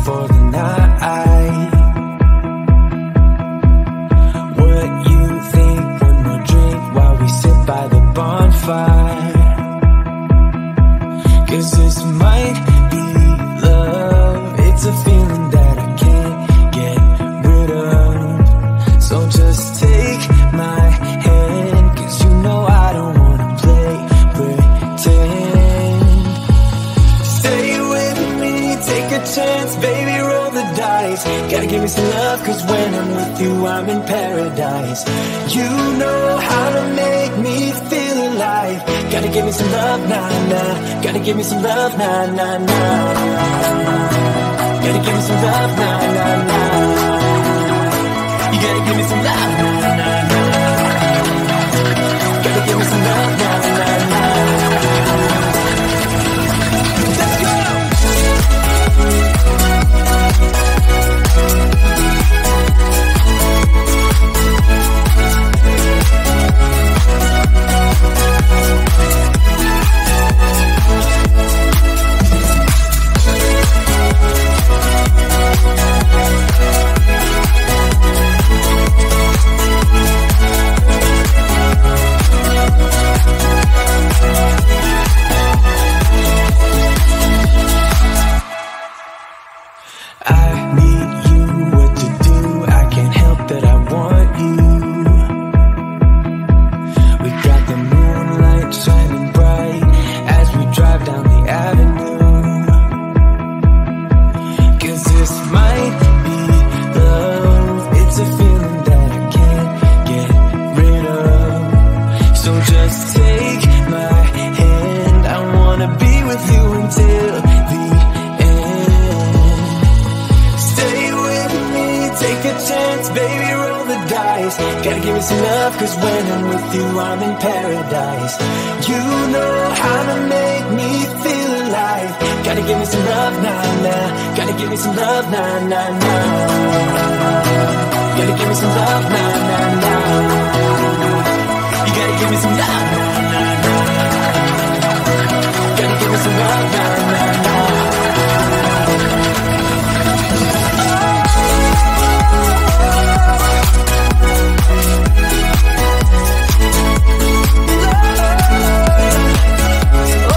for the night. What you think? One more drink while we sit by the bonfire. 'Cause this might be love. It's a feeling that I can't get rid of. So just take my hand, 'cause you know I don't wanna play pretend. Stay with me, take a chance, baby, roll the dice. Gotta give me some love, 'cause when I'm with you, I'm in paradise. You know how to make me feel alive. Gotta give me some love, nah, nah. Gotta give me some love, nah, nah, nah. Gotta give me some love, nah, nah, nah. You gotta give me some love, nah, nah, nah. Gotta give me some love, nah, nah, nah. Let's go!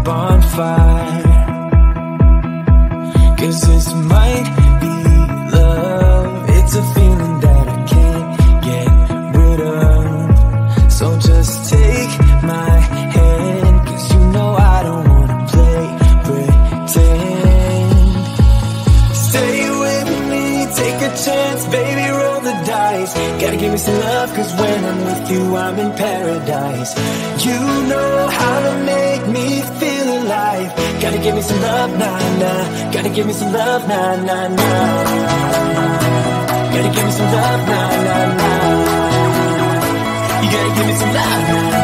bonfire. 'Cause this might be love. It's a feeling that I can't get rid of. So just take my hand, 'cause you know I don't wanna play pretend. Stay with me, take a chance, baby, roll the dice. Gotta give me some love, 'cause when I'm with you, I'm in paradise. You know how to make me feel alive. Gotta give me some love, nah, nah. Gotta give me some love, nah, nah, nah. Gotta give me some love, nah, nah, nah. You gotta give me some love, nah, nah.